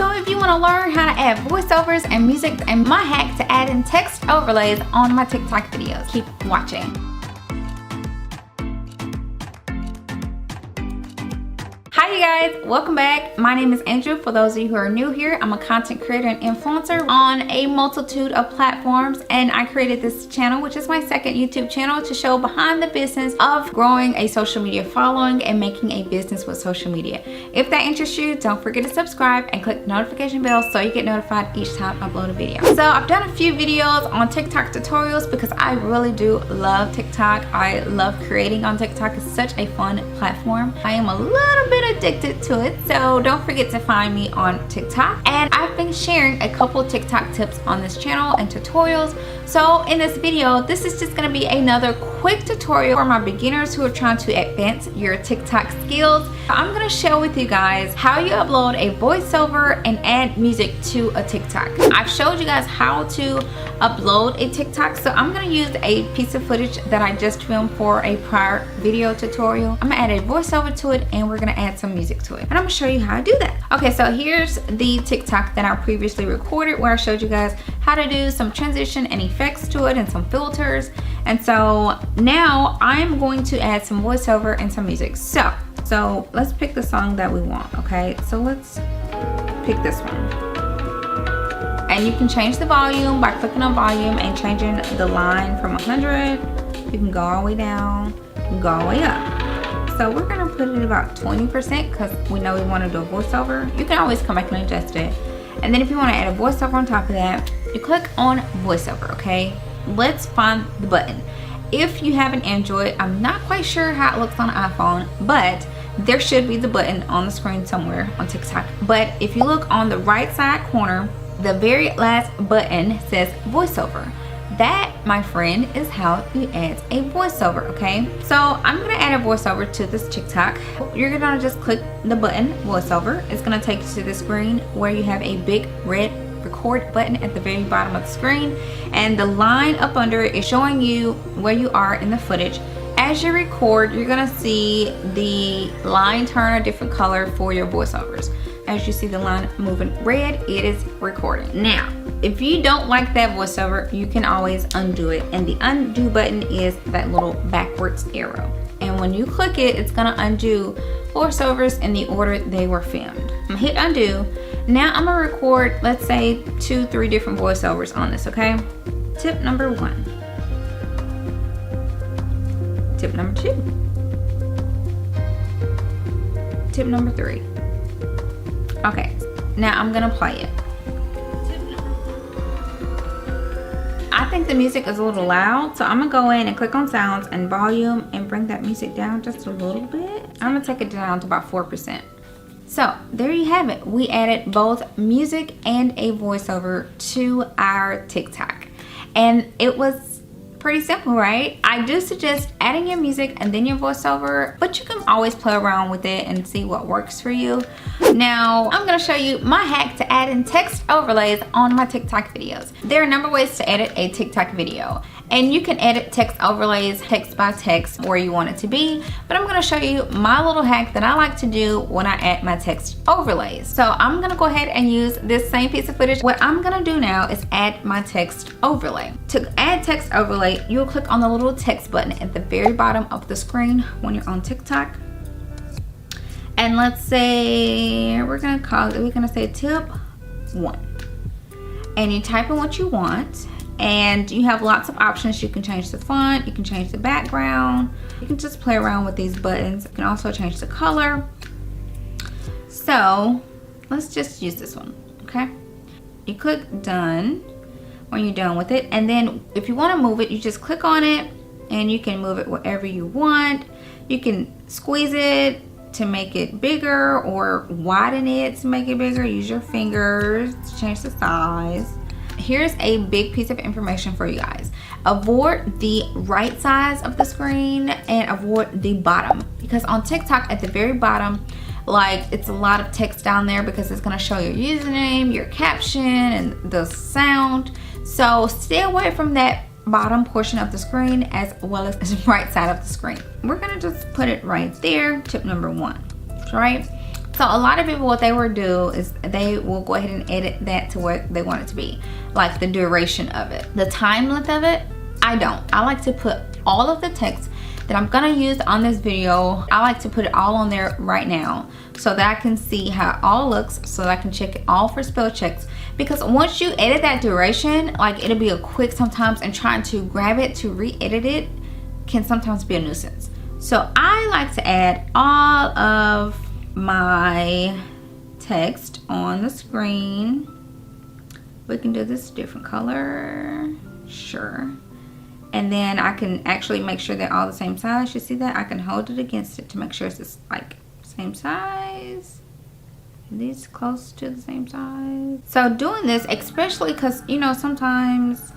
So if you want to learn how to add voiceovers and music and my hack to add in text overlays on my TikTok videos, keep watching. Hi you guys, welcome back. My name is Angel. For those of you who are new here, I'm a content creator and influencer on a multitude of platforms, and I created this channel, which is my second YouTube channel, to show behind the business of growing a social media following and making a business with social media. If that interests you, don't forget to subscribe and click the notification bell so you get notified each time I upload a video. So I've done a few videos on TikTok tutorials because I really do love TikTok. I love creating on TikTok. It's such a fun platform. I am a little bit addicted to it, so don't forget to find me on TikTok. And I've been sharing a couple TikTok tips on this channel and tutorials. So in this video, this is just going to be another quick tutorial for my beginners who are trying to advance your TikTok skills. I'm going to share with you guys how you upload a voiceover and add music to a TikTok. I've showed you guys how to upload a TikTok, so I'm going to use a piece of footage that I just filmed for a prior video tutorial. I'm going to add a voiceover to it, and we're going to add some music to it, and I'm going to show you how to do that. Okay, so here's the TikTok that I previously recorded where I showed you guys how to do some transition and effects to it and some filters. And so now I'm going to add some voiceover and some music. So let's pick the song that we want. Okay, so let's pick this one, and you can change the volume by clicking on volume and changing the line from 100. You can go all the way down, you can go all the way up. So we're gonna put it at about 20% because we know we want to do a voiceover. You can always come back and adjust it. And then if you want to add a voiceover on top of that, you click on voiceover. Okay, let's find the button. If you have an Android, I'm not quite sure how it looks on an iPhone, but there should be the button on the screen somewhere on TikTok. But if you look on the right side corner, the very last button says voiceover. That, my friend, is how you add a voiceover. Okay, so I'm gonna add a voiceover to this TikTok. You're gonna just click the button voiceover. It's gonna take you to the screen where you have a big red record button at the very bottom of the screen, and the line up under it is showing you where you are in the footage. As you record, you're gonna see the line turn a different color for your voiceovers. As you see the line moving red, it is recording. Now, if you don't like that voiceover, you can always undo it, and the undo button is that little backwards arrow. And when you click it, it's gonna undo voiceovers in the order they were filmed. I'm gonna hit undo. Now I'm gonna record, let's say 2-3 different voiceovers on this, okay? Tip number 1. Tip number 2. Tip number 3. Okay, now I'm gonna play it. I think the music is a little loud, so I'm gonna go in and click on sounds and volume and bring that music down just a little bit. I'm gonna take it down to about 4%. So there you have it. We added both music and a voiceover to our TikTok, and it was pretty simple, right? I do suggest adding your music and then your voiceover, but you can always play around with it and see what works for you. Now I'm going to show you my hack to add in text overlays on my TikTok videos. There are a number of ways to edit a TikTok video, and you can edit text overlays text by text where you want it to be, but I'm going to show you my little hack that I like to do when I add my text overlays. So I'm going to go ahead and use this same piece of footage. What I'm going to do now is add my text overlay. To add text overlay, you'll click on the little text button at the very bottom of the screen when you're on TikTok. And let's say we're gonna say tip 1. And you type in what you want, and you have lots of options. You can change the font, you can change the background, you can just play around with these buttons. You can also change the color. So let's just use this one, okay? You click done when you're done with it, and then if you want to move it, you just click on it and you can move it wherever you want. You can squeeze it to make it bigger or widen it to make it bigger. Use your fingers to change the size. Here's a big piece of information for you guys. Avoid the right size of the screen and avoid the bottom, because on TikTok at the very bottom, like, it's a lot of text down there because it's going to show your username, your caption, and the sound. So stay away from that bottom portion of the screen as well as the right side of the screen. We're gonna just put it right there. Tip number 1, right? So a lot of people, what they will do is they will go ahead and edit that to what they want it to be, like the duration of it. The time length of it, I don't. I like to put all of the text that I'm gonna use on this video, I like to put it all on there right now so that I can see how it all looks, so that I can check it all for spell checks. Because once you edit that duration, like it'll be a quick sometimes, and trying to grab it to re-edit it can sometimes be a nuisance. So I like to add all of my text on the screen. We can do this different color, sure. And then I can actually make sure they're all the same size. You see that? I can hold it against it to make sure it's just like same size. These close to the same size. So doing this, especially because, you know, sometimes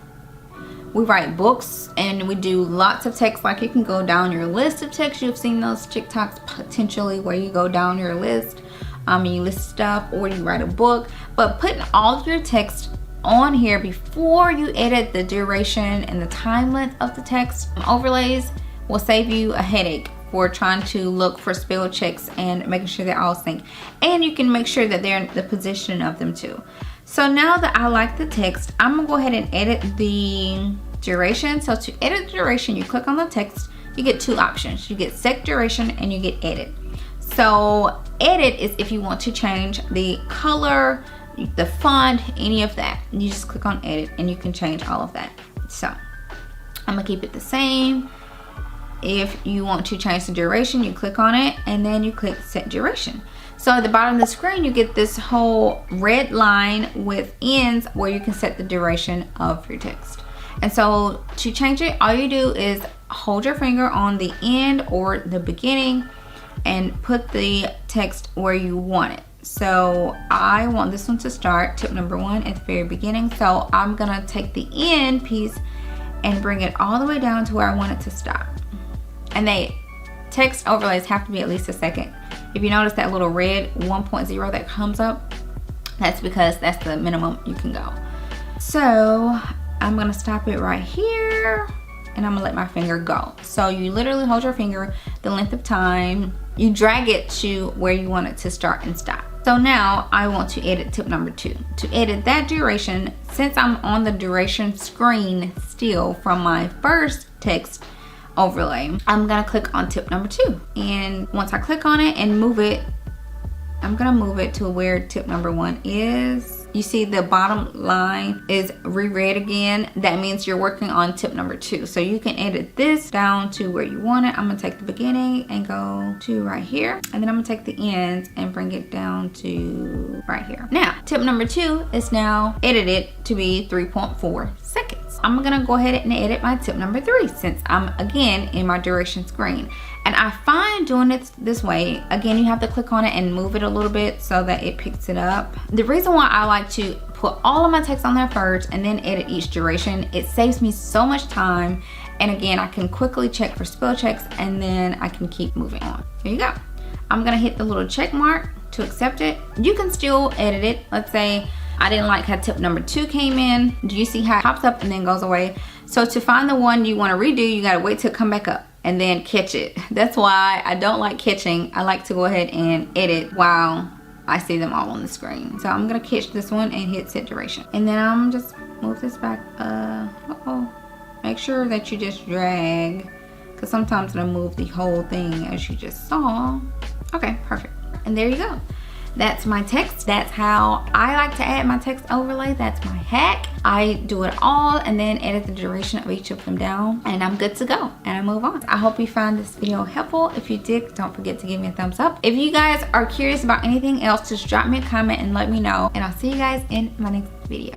we write books and we do lots of text. Like you can go down your list of text. You've seen those TikToks potentially where you go down your list, you list stuff, or you write a book. But putting all of your text on here before you edit the duration and the time length of the text overlays will save you a headache for trying to look for spell checks and making sure they're all synced. And you can make sure that they're in the position of them too. So now that I like the text, I'm gonna go ahead and edit the duration. So to edit the duration, you click on the text, you get two options. You get set duration and you get edit. So edit is if you want to change the color, the font, any of that. You just click on edit and you can change all of that. So I'm gonna keep it the same. If you want to change the duration, you click on it and then you click set duration. So at the bottom of the screen, you get this whole red line with ends where you can set the duration of your text. And so to change it, all you do is hold your finger on the end or the beginning and put the text where you want it. So I want this one to start, tip number 1, at the very beginning. So I'm gonna take the end piece and bring it all the way down to where I want it to stop. And they text overlays have to be at least a second. If you notice that little red 1.0 that comes up, that's because that's the minimum you can go. So I'm gonna stop it right here and I'm gonna let my finger go. So you literally hold your finger the length of time, you drag it to where you want it to start and stop. So now I want to edit tip number 2. To edit that duration, since I'm on the duration screen still from my first text overlay, I'm gonna click on tip number 2. And once I click on it and move it, I'm gonna move it to where tip number 1 is. You see the bottom line is reread again. That means you're working on tip number 2. So you can edit this down to where you want it. I'm gonna take the beginning and go to right here. And then I'm gonna take the ends and bring it down to right here. Now, tip number 2 is now edited to be 3.4 seconds. I'm gonna go ahead and edit my tip number 3 since I'm again in my duration screen. And I find doing it this way, again, you have to click on it and move it a little bit so that it picks it up. The reason why I like to put all of my text on there first and then edit each duration, it saves me so much time. And again, I can quickly check for spell checks and then I can keep moving on. Here you go. I'm gonna hit the little check mark to accept it. You can still edit it. Let's say I didn't like how tip number 2 came in. Do you see how it pops up and then goes away? So to find the one you wanna redo, you gotta wait till it come back up and then catch it. That's why I don't like catching. I like to go ahead and edit while I see them all on the screen. So I'm gonna catch this one and hit set duration. And then I'm just move this back, Make sure that you just drag, because sometimes it'll move the whole thing as you just saw. Okay, perfect. And there you go. That's my text. That's how I like to add my text overlay. That's my hack. I do it all and then edit the duration of each of them down and I'm good to go and I move on. I hope you found this video helpful. If you did, don't forget to give me a thumbs up. If you guys are curious about anything else, just drop me a comment and let me know, and I'll see you guys in my next video.